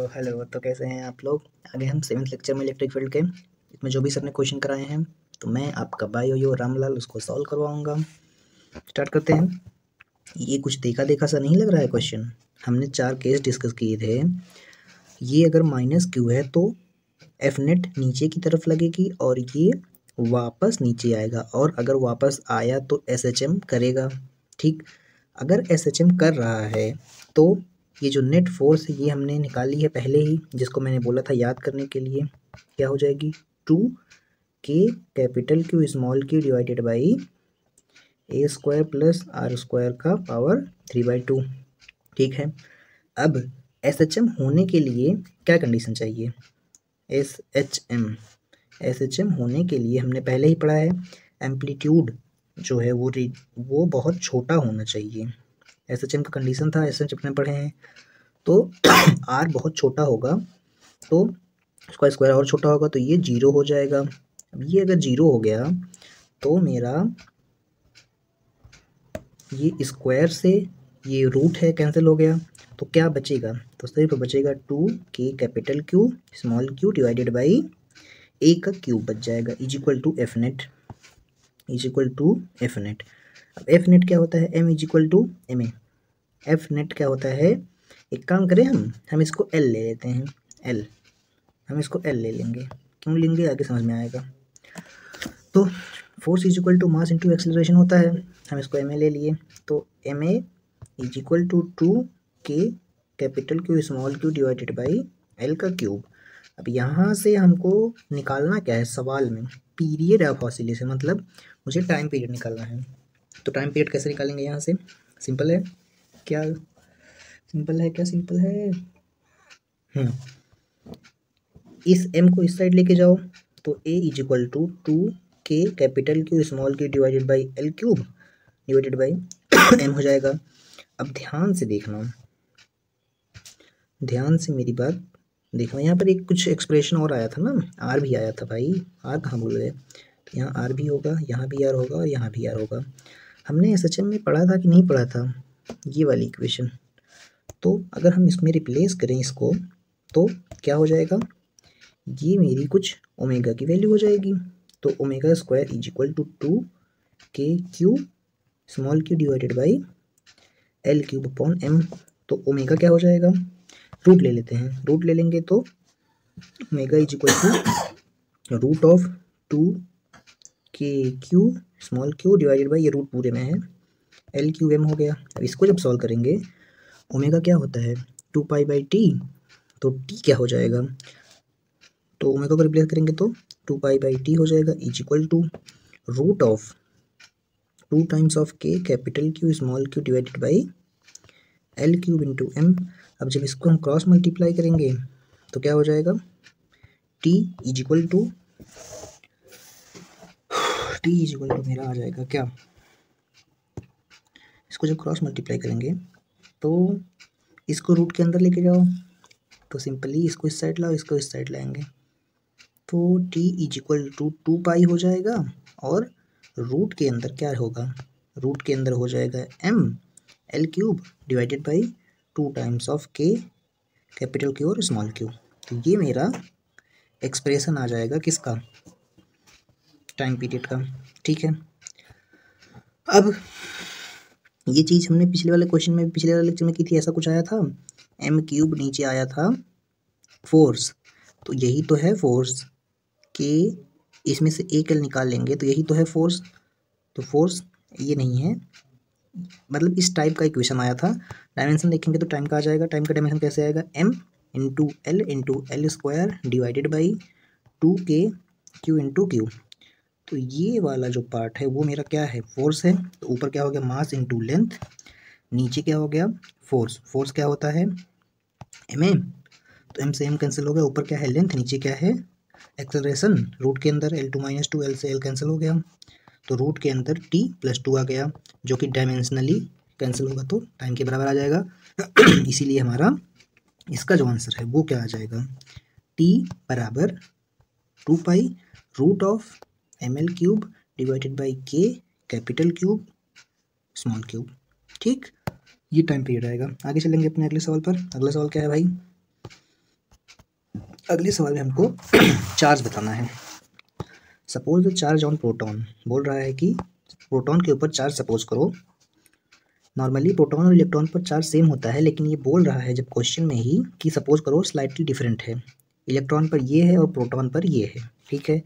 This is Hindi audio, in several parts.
हेलो। तो कैसे हैं आप लोग। आगे हम 7th लेक्चर में इलेक्ट्रिक फील्ड के इसमें जो भी सर ने क्वेश्चन कराए हैं तो मैं आपका बायो रामलाल उसको सॉल्व करवाऊंगा। स्टार्ट करते हैं। ये कुछ देखा देखा सा नहीं लग रहा है क्वेश्चन। हमने 4 केस डिस्कस किए थे। ये अगर माइनस क्यू है तो एफ नेट नीचे की तरफ लगेगी और ये वापस नीचे आएगा, और अगर वापस आया तो एस एच एम करेगा। ठीक, अगर एस एच एम कर रहा है तो ये जो नेट फोर्स है ये हमने निकाली है पहले ही, जिसको मैंने बोला था याद करने के लिए। क्या हो जाएगी, 2k capital Q small Q divided by A square plus R square का पावर 3/2। ठीक है, अब एस एच एम होने के लिए क्या कंडीशन चाहिए। एस एच एम होने के लिए हमने पहले ही पढ़ा है, एम्पलीट्यूड जो है वो बहुत छोटा होना चाहिए। एस एच एम का कंडीशन था, एस एच एम पढ़े हैं। तो आर बहुत छोटा होगा तो उसका स्क्वायर और छोटा होगा तो ये 0 हो जाएगा। अब ये अगर 0 हो गया तो मेरा ये स्क्वायर से ये रूट है कैंसिल हो गया, तो क्या बचेगा, तो सिर्फ बचेगा 2k capital Q small Q divided by a का क्यूब बच जाएगा is equal to f net. अब एफ नेट क्या होता है, m is equal to m a. F net क्या होता है, एक काम करें हम इसको एल ले लेते हैं। हम इसको एल ले लेंगे, क्यों लेंगे आगे समझ में आएगा। तो force is equal to mass into acceleration होता है, हम इसको एम ए ले लिए, तो M A is equal to 2k capital Q small Q divided by L का क्यूब। अब यहाँ से हमको निकालना क्या है सवाल में, पीरियड ऑफ ऑसिलेशन, मतलब मुझे टाइम पीरियड निकालना है। तो टाइम पीरियड कैसे निकालेंगे यहाँ से, सिंपल है क्या, सिंपल है। इस m को इस साइड लेके जाओ तो a is equal to 2k capital Q small Q divided by L cube divided by m हो जाएगा। अब ध्यान से देखना, ध्यान से मेरी बात देखना, यहाँ पर एक कुछ एक्सप्रेशन और आया था ना, आर भी आया था भाई, आर कहाँ भूल गए। तो यहाँ आर भी होगा, यहाँ भी आर होगा और यहाँ भी आर होगा। हमने एस एच एम में पढ़ा था कि नहीं पढ़ा था ये वाली इक्वेशन। तो अगर हम इसमें रिप्लेस करें इसको तो क्या हो जाएगा, ये मेरी कुछ ओमेगा की वैल्यू हो जाएगी। तो omega square is equal to 2k Q small Q divided by L cube upon M. तो ओमेगा क्या हो जाएगा, रूट ले लेते हैं, रूट ले लेंगे तो omega is equal to root of 2k Q small Q divided by, ये रूट पूरे में है, एल क्यूब एम हो गया। अब इसको जब सॉल्व करेंगे ओमेगा क्या होता है 2π/t, तो t क्या हो जाएगा, तो ओमेगा को रिप्लेस करेंगे तो 2π/t हो जाएगा is equal to root of 2 times of k capital Q small Q divided by L cube into M. अब जब इसको हम क्रॉस मल्टीप्लाई करेंगे तो क्या हो जाएगा, t इज इक्वल टू मेरा आ जाएगा क्या, इसको जब क्रॉस मल्टीप्लाई करेंगे तो इसको रूट के अंदर लेके जाओ, तो सिंपली इसको इस साइड लाओ, इसको इस साइड लाएंगे, तो t इज इक्वल टू 2π हो जाएगा, और रूट के अंदर क्या होगा, रूट के अंदर हो जाएगा m L cube divided by 2 times of k capital Q और स्मॉल क्यू। तो ये मेरा एक्सप्रेशन आ जाएगा किसका, टाइम पीरियड का। ठीक है, अब ये चीज़ हमने पिछले वाले क्वेश्चन में, पिछले वाले लेक्चर में की थी, ऐसा कुछ आया था, एम क्यूब नीचे आया था फोर्स, तो यही तो है फोर्स के, इसमें से एक एल निकाल लेंगे तो यही तो है फोर्स। तो फोर्स ये नहीं है, मतलब इस टाइप का इक्वेशन आया था। डायमेंशन देखेंगे तो टाइम का आ जाएगा, टाइम का डायमेंशन कैसे आएगा, m into L square divided by 2k Q into Q. तो ये वाला जो पार्ट है वो मेरा क्या है, फोर्स है। तो ऊपर क्या हो गया, मास इंटू लेंथ, नीचे क्या हो गया, फोर्स। फोर्स क्या होता है एम, तो एम से एम कैंसिल हो गया, ऊपर क्या है लेंथ, नीचे क्या है एक्सेलरेशन, रूट के अंदर L2 - 2, L से L कैंसिल हो गया, तो रूट के अंदर t+2 आ गया, जो कि डायमेंशनली कैंसिल होगा तो टाइम के बराबर आ जाएगा। इसीलिए हमारा इसका जो आंसर है वो क्या आ जाएगा, t बराबर 2π root of ml cube divided by k capital cube small cube. ठीक, ये टाइम पीरियड आएगा। आगे चलेंगे अपने अगले सवाल पर। अगला सवाल क्या है भाई, अगले सवाल में हमको चार्ज बताना है। Suppose the charge on proton, बोल रहा है कि प्रोटॉन के ऊपर चार्ज सपोज करो। नॉर्मली प्रोटॉन और इलेक्ट्रॉन पर चार्ज सेम होता है, लेकिन ये बोल रहा है जब क्वेश्चन में ही कि सपोज करो स्लाइटली डिफरेंट है, इलेक्ट्रॉन पर ये है और प्रोटॉन पर ये है, ठीक है।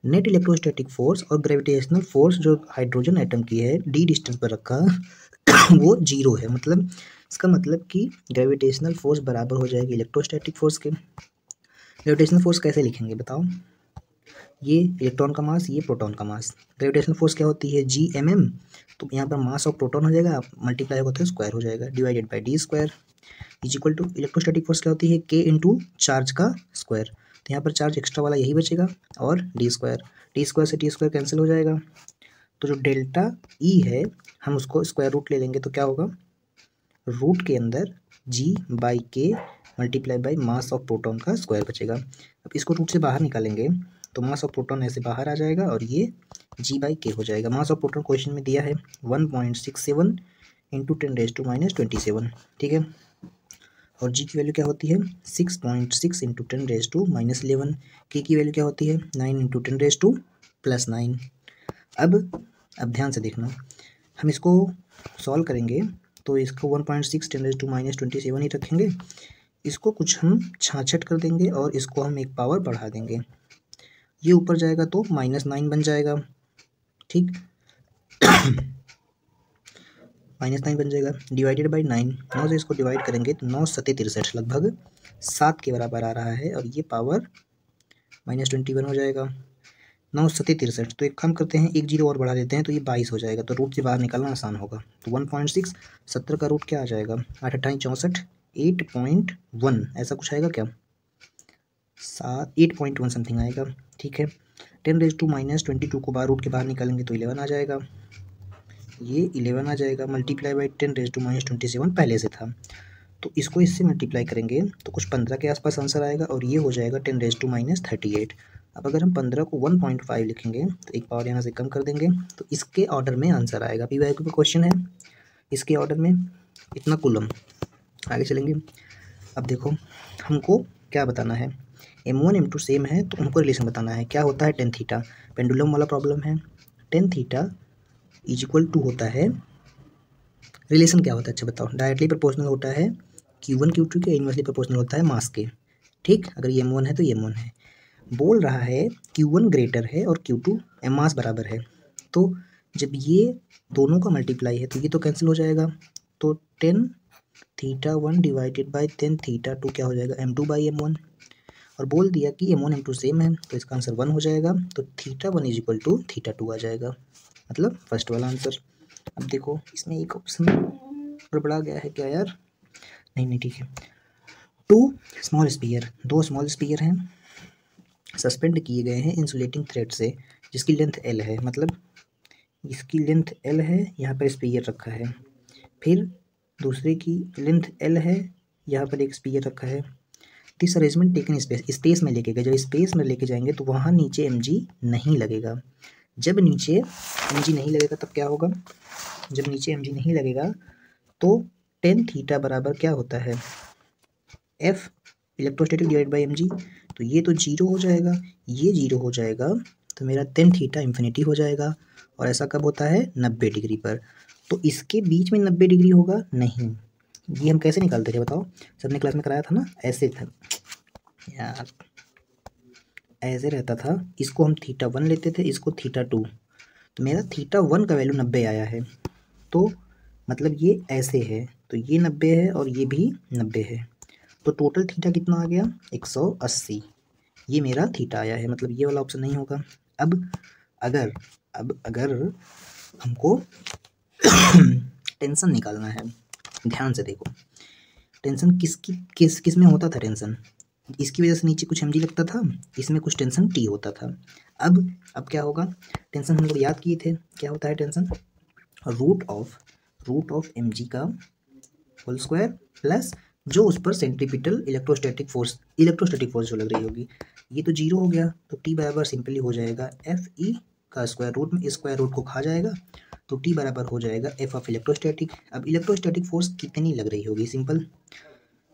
नेट इलेक्ट्रोस्टैटिक फोर्स और ग्रेविटेशनल फोर्स जो हाइड्रोजन एटम की है डी डिस्टेंस पर रखा वो जीरो है। मतलब इसका मतलब कि ग्रेविटेशनल फोर्स बराबर हो जाएगी इलेक्ट्रोस्टैटिक फोर्स के। ग्रेविटेशनल फोर्स कैसे लिखेंगे बताओ? ये इलेक्ट्रॉन का मास, ये प्रोटॉन का मास। ग्रेविटेशनल फोर्स क्या होती है? Gmm। तो यहाँ पर मास ऑफ प्रोटॉन हो जाएगा, मल्टीप्लाई होगा तो स्क्वायर हो जाएगा, divided by D square is equal to electrostatic force क्या होती है? K इंटू चार्ज का स्क्वायर। तो यहाँ पर चार्ज एक्स्ट्रा वाला यही बचेगा और डी स्क्वायर से टी स्क्वायर कैंसिल हो जाएगा। तो जो डेल्टा ई है हम उसको स्क्वायर रूट ले लेंगे तो क्या होगा? रूट के अंदर G बाई के multiply by mass of proton का स्क्वायर बचेगा। अब इसको रूट से बाहर निकालेंगे तो मास ऑफ प्रोटॉन ऐसे बाहर आ जाएगा और ये G बाई के हो जाएगा। मास ऑफ प्रोटॉन क्वेश्चन में दिया है 1.67 इंटू 10⁻27, ठीक है। और G की वैल्यू क्या होती है? 6.6 इंटू 10⁻11। के की वैल्यू क्या होती है? 9 इंटू 10⁻+9। अब ध्यान से देखना, हम इसको सॉल्व करेंगे तो इसको 1.6 10⁻27 ही रखेंगे। इसको कुछ हम छाछट कर देंगे और इसको हम एक पावर बढ़ा देंगे, ये ऊपर जाएगा तो -9 बन जाएगा, ठीक। -9 बन जाएगा, डिवाइडेड बाई 9। 9 से इसको डिवाइड करेंगे तो 9 सत्ते 63 लगभग 7 के बराबर आ रहा है और ये पावर -21 हो जाएगा। 9 सत्ते 63, तो एक काम करते हैं, एक जीरो और बढ़ा देते हैं तो ये 22 हो जाएगा, तो रूट से बाहर निकालना आसान होगा। तो 1.6 70 का रूट क्या आ जाएगा? 8 8 64 8.1 ऐसा कुछ आएगा क्या? 8.1 समथिंग आएगा, ठीक है। 10⁻22 को बाहर रूट के बाहर निकालेंगे तो 11 आ जाएगा, ये 11 आ जाएगा, मल्टीप्लाई बाई 10⁻27 पहले से था तो इसको इससे मल्टीप्लाई करेंगे तो कुछ 15 के आसपास आंसर आएगा और ये हो जाएगा 10⁻38। अब अगर हम 15 को 1.5 लिखेंगे तो एक पावर यहाँ से कम कर देंगे तो इसके ऑर्डर में आंसर आएगा। पी वाई क्यू का क्वेश्चन है, इसके ऑर्डर में इतना कूलम। आगे चलेंगे। अब देखो हमको क्या बताना है, M1 M2 सेम है तो हमको रिलेशन बताना है। क्या होता है? टेन थीटा, पेंडुलम वाला प्रॉब्लम है। Tan theta is equal to होता है, रिलेशन क्या होता है अच्छा बताओ? डायरेक्टली प्रोपोर्शनल होता है Q1 Q2 के, इनवर्सली प्रोपोर्शनल होता है मास के, ठीक। अगर ये M1 है तो ये M1 है। बोल रहा है Q1 ग्रेटर है और Q2 मास बराबर है, तो जब ये दोनों का मल्टीप्लाई है तो ये तो कैंसिल हो जाएगा, तो 10 थीटा 1 डिवाइडेड बाई 10 थीटा 2 क्या हो जाएगा? M2 by M1। और बोल दिया कि M1 M2 सेम है तो इसका आंसर 1 हो जाएगा, तो theta 1 is equal to theta 2 आ जाएगा, मतलब फर्स्ट वाला आंसर। अब देखो इसमें एक ऑप्शन गड़बड़ा गया है क्या यार? नहीं ठीक है। 2 स्मॉल स्पीयर, 2 स्मॉल स्पीयर हैं, सस्पेंड किए गए हैं इंसुलेटिंग थ्रेड से जिसकी लेंथ L है, मतलब इसकी लेंथ L है, यहाँ पर स्पीयर रखा है, फिर दूसरे की लेंथ L है, यहाँ पर एक स्पीयर रखा है। दिस अरेंजमेंट टेकन स्पेस में लेके गए, जब स्पेस में लेके जाएंगे तो वहाँ नीचे mg नहीं लगेगा। जब नीचे mg नहीं लगेगा तब क्या होगा? जब नीचे mg नहीं लगेगा तो टेन थीटा बराबर क्या होता है? F electrostatic divide by mg, तो ये तो जीरो हो जाएगा, ये जीरो हो जाएगा, तो मेरा टेन थीटा इन्फिनिटी हो जाएगा। और ऐसा कब होता है? 90 डिग्री पर। तो इसके बीच में 90 डिग्री होगा नहीं, ये हम कैसे निकालते थे बताओ? सबने क्लास में कराया था ना, ऐसे था यार, ऐसे रहता था, इसको हम थीटा 1 लेते थे, इसको थीटा 2, तो मेरा थीटा 1 का वैल्यू 90 आया है, तो मतलब ये ऐसे है, तो ये 90 है और ये भी 90 है, तो टोटल थीटा कितना आ गया? 180। ये मेरा थीटा आया है, मतलब ये वाला ऑप्शन नहीं होगा। अब अगर हमको टेंशन निकालना है, ध्यान से देखो, टेंशन किस में होता था? टेंशन इसकी वजह से नीचे कुछ mg लगता था, इसमें कुछ टेंशन t होता था। अब क्या होगा? टेंशन हम लोग याद किए थे, क्या होता है टेंशन? रूट ऑफ mg का होल स्क्वायर प्लस जो उस पर सेंट्रीपिटल इलेक्ट्रोस्टैटिक फोर्स जो लग रही होगी, ये तो जीरो हो गया, तो t बराबर सिंपली हो जाएगा Fe का स्क्वायर रूट में स्क्वायर रूट को खा जाएगा, तो t बराबर हो जाएगा F ऑफ इलेक्ट्रोस्टैटिक। अब इलेक्ट्रोस्टैटिक फोर्स कितनी लग रही होगी? सिंपल,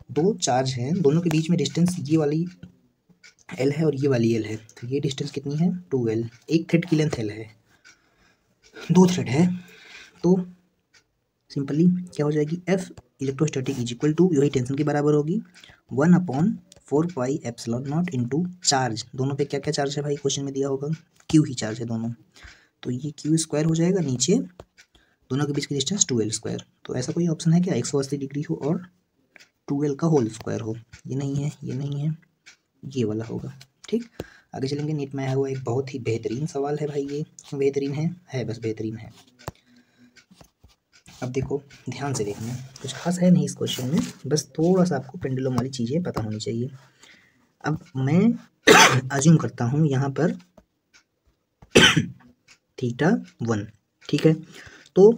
दो चार्ज हैं, दोनों के बीच में डिस्टेंस ये वाली एल है और ये वाली एल है, तो ये डिस्टेंस कितनी है 2L। एक थ्रेड की लेंथ एल है, 2 थ्रेड है, तो सिंपली क्या हो जाएगी, F electrostatic is equal to, यही टेंशन के बराबर होगी 1/4πε0 इंटू चार्ज। दोनों पे क्या क्या चार्ज है भाई, क्वेश्चन में दिया होगा, क्यू ही चार्ज है दोनों, तो ये क्यू स्क्वायर हो जाएगा, नीचे दोनों के बीच की डिस्टेंस 2L स्क्वायर। तो ऐसा कोई ऑप्शन है क्या 180 डिग्री हो और 2L का होल स्क्वायर हो? ये नहीं है, ये नहीं है, ये वाला होगा। ठीक, आगे चलेंगे। नीट में आया हुआ एक बहुत ही बेहतरीन सवाल है भाई, ये क्यों बेहतरीन है बस बेहतरीन है। अब देखो ध्यान से देखना, कुछ खास है नहीं इस क्वेश्चन में, बस थोड़ा सा आपको पेंडुलम वाली चीज़ें पता होनी चाहिए। अब मैं अज्यूम करता हूँ यहाँ पर θ1, ठीक है, तो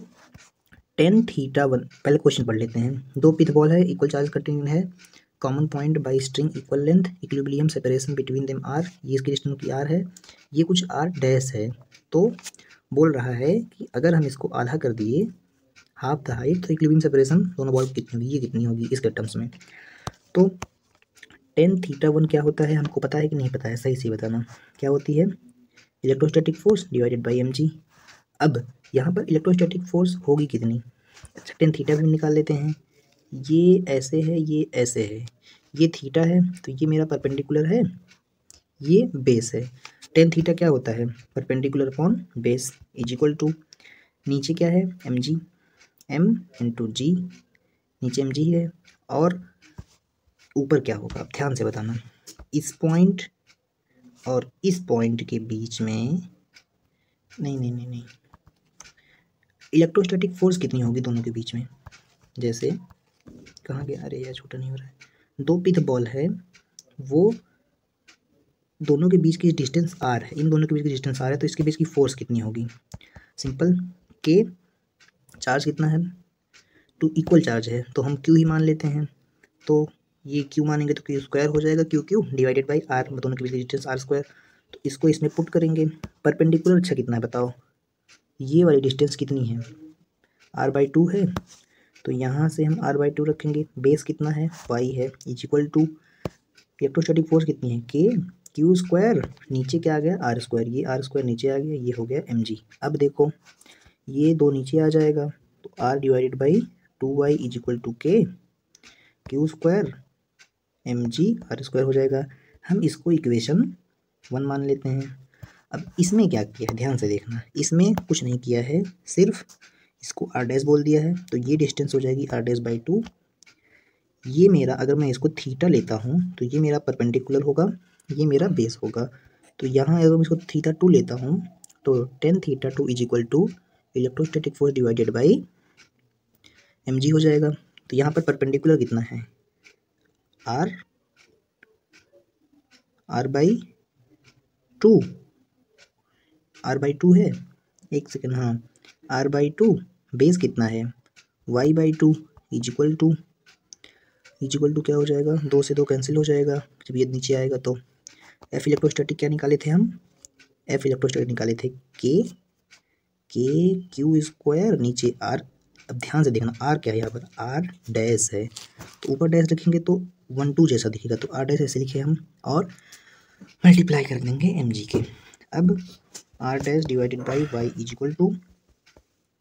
tan θ1, पहले क्वेश्चन पढ़ लेते हैं। दो पिथ बॉल है, इक्वल चार्ज कंटिन्यू है, common point by string equal length, equilibrium separation between them R, ये इसकी डिस्टेंस की आर है, ये कुछ आर डैश है। तो बोल रहा है कि अगर हम इसको आधा कर दिए, हाफ द हाइट, तो इक्विलिब्रियम सेपरेशन दोनों बॉल की कितनी होगी, ये कितनी होगी इसके टर्म्स में। तो tan θ1 क्या होता है, हमको पता है कि नहीं पता है, सही से बताना। क्या होती है, electrostatic force divided by mg। अब यहाँ पर इलेक्ट्रोस्टैटिक फोर्स होगी कितनी, अच्छा tan θ भी निकाल लेते हैं। ये ऐसे है, ये ऐसे है, ये थीटा है, तो ये मेरा परपेंडिकुलर है, ये बेस है। tan θ क्या होता है, perpendicular upon base is equal to, नीचे क्या है mg, m इंटू जी, नीचे mg है, और ऊपर क्या होगा, आप ध्यान से बताना। इस पॉइंट और इस पॉइंट के बीच में, नहीं, इलेक्ट्रोस्टैटिक फोर्स कितनी होगी दोनों के बीच में, जैसे कहाँ गया, अरे यार छोटा नहीं हो रहा है, दो पिथ बॉल है, वो दोनों के बीच की डिस्टेंस आर है, इन दोनों के बीच की डिस्टेंस आर है, तो इसके बीच की फोर्स कितनी होगी, सिंपल, के चार्ज कितना है, टू इक्वल चार्ज है, तो हम क्यू ही मान लेते हैं, तो ये क्यू मानेंगे तो क्यू स्क्वायर हो जाएगा, क्यू डिवाइडेड बाई आर, दोनों के बीच की डिस्टेंस आर स्क्वायर, तो इसको इसमें पुट करेंगे। परपेंडिकुलर अच्छा कितना है बताओ, ये वाली डिस्टेंस कितनी है, r/2 है, तो यहाँ से हम r/2 रखेंगे, बेस कितना है y है, is equal to, electrostatic force कितनी है, के क्यू स्क्वायर, नीचे क्या आ गया आर स्क्वायर, ये आर स्क्वायर नीचे आ गया, ये हो गया mg। अब देखो ये दो नीचे आ जाएगा, तो r divided by 2y is equal to k Q square mg r square हो जाएगा। हम इसको इक्वेशन 1 मान लेते हैं। अब इसमें क्या किया है, ध्यान से देखना, इसमें कुछ नहीं किया है, सिर्फ इसको r डैश बोल दिया है, तो ये डिस्टेंस हो जाएगी r'/2। ये मेरा, अगर मैं इसको थीटा लेता हूँ तो ये मेरा परपेंडिकुलर होगा, ये मेरा बेस होगा, तो यहाँ अगर मैं इसको θ2 लेता हूँ तो tan θ2 is equal to electrostatic force divided by mg हो जाएगा। तो यहाँ पर परपेंडिकुलर कितना है, r/2 है, एक सेकेंड, हाँ r/2, बेस कितना है y/2 इज इक्वल टू क्या हो जाएगा, 2 से 2 कैंसिल हो जाएगा, जब ये नीचे आएगा तो एफ इलेक्ट्रोस्टैटिक क्या निकाले थे हम, एफ इलेक्ट्रोस्टैटिक निकाले थे के क्यू स्क्वायर, नीचे आर। अब ध्यान से देखना, आर क्या है यहाँ पर, आर डैश है, तो ऊपर डैश रखेंगे तो 1-2 जैसा दिखेगा, तो आर डैश ऐसे लिखे हम, और मल्टीप्लाई कर देंगे mg के। अब r dash divided by y is equal to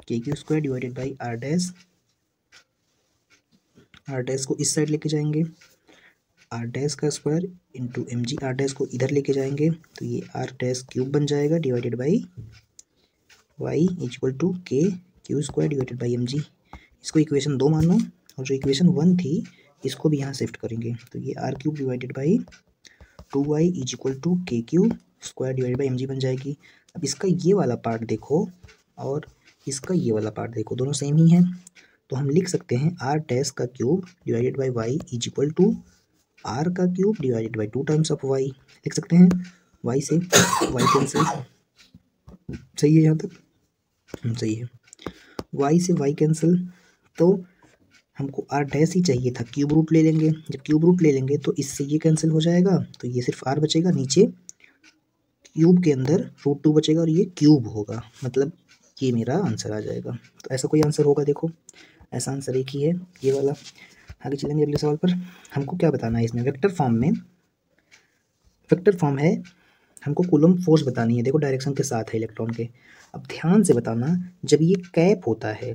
k Q square divided by r dash को इस साइड लेके जाएंगे, आर डैश का square into mg, r dash को इधर लेके जाएंगे तो ये आर डैश क्यूब बन जाएगा divided by y is equal to k Q square divided by mg। इसको इक्वेशन 2 मानो, और जो इक्वेशन 1 थी इसको भी यहाँ शिफ्ट करेंगे, तो ये r cube divided by 2y is equal to k Q square divided by mg बन जाएगी। अब इसका ये वाला पार्ट देखो और इसका ये वाला पार्ट देखो, दोनों सेम ही हैं, तो हम लिख सकते हैं आर डैश का cube divided by y is equal to r का cube divided by 2 times of y, लिख सकते हैं, वाई से वाई कैंसिल, सही है यहाँ तक, सही है, वाई से वाई कैंसिल, तो हमको आर डैश ही चाहिए था, क्यूब रूट ले लेंगे, जब क्यूब रूट ले लेंगे तो इससे ये कैंसिल हो जाएगा, तो ये सिर्फ आर बचेगा, नीचे क्यूब के अंदर √2 बचेगा और ये क्यूब होगा, मतलब ये मेरा आंसर आ जाएगा। तो ऐसा कोई आंसर होगा, देखो ऐसा आंसर एक ही है, ये वाला। आगे चलेंगे अगले सवाल पर। हमको क्या बताना है, इसमें वेक्टर फॉर्म में वेक्टर फॉर्म है, हमको कूलम्ब फोर्स बतानी है, देखो डायरेक्शन के साथ है इलेक्ट्रॉन के। अब ध्यान से बताना, जब ये कैप होता है,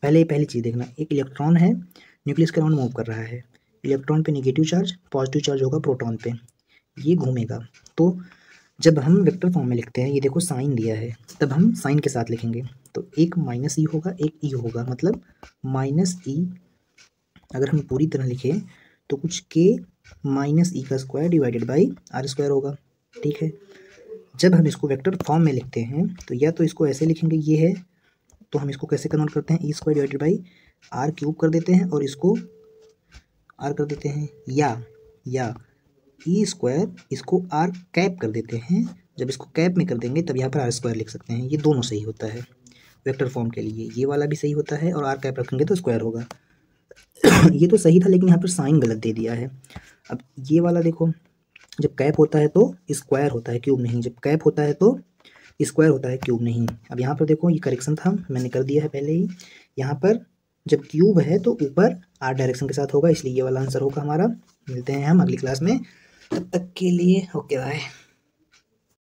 पहली चीज़ देखना, एक इलेक्ट्रॉन है न्यूक्लियस के अराउंड मूव कर रहा है, इलेक्ट्रॉन पे नेगेटिव चार्ज, पॉजिटिव चार्ज होगा प्रोटॉन पे, ये घूमेगा। तो जब हम वेक्टर फॉर्म में लिखते हैं, ये देखो साइन दिया है, तब हम साइन के साथ लिखेंगे, तो एक माइनस ई होगा, एक ई होगा, मतलब माइनस ई। अगर हम पूरी तरह लिखें तो कुछ के माइनस ई का square divided by R square होगा, ठीक है। जब हम इसको वेक्टर फॉर्म में लिखते हैं तो या तो इसको ऐसे लिखेंगे, ये है, तो हम इसको कैसे कन्वर्ट करते हैं, e square divided by r cube कर देते हैं और इसको आर कर देते हैं, या ई स्क्वायर इसको आर कैप कर देते हैं। जब इसको कैप में कर देंगे तब यहाँ पर आर स्क्वायर लिख सकते हैं, ये दोनों सही होता है वेक्टर फॉर्म के लिए, ये वाला भी सही होता है और आर कैप रखेंगे तो स्क्वायर होगा। ये तो सही था, लेकिन यहाँ पर साइन गलत दे दिया है। अब ये वाला देखो, जब कैप होता है तो स्क्वायर होता है, क्यूब नहीं, जब कैप होता है तो स्क्वायर होता है, क्यूब नहीं। अब यहाँ पर देखो, ये करेक्शन था, मैंने कर दिया है पहले ही। यहाँ पर जब क्यूब है तो ऊपर आर डायरेक्शन के साथ होगा, इसलिए ये वाला आंसर होगा हमारा। मिलते हैं हम अगली क्लास में, तब तक के लिए ओके बाय।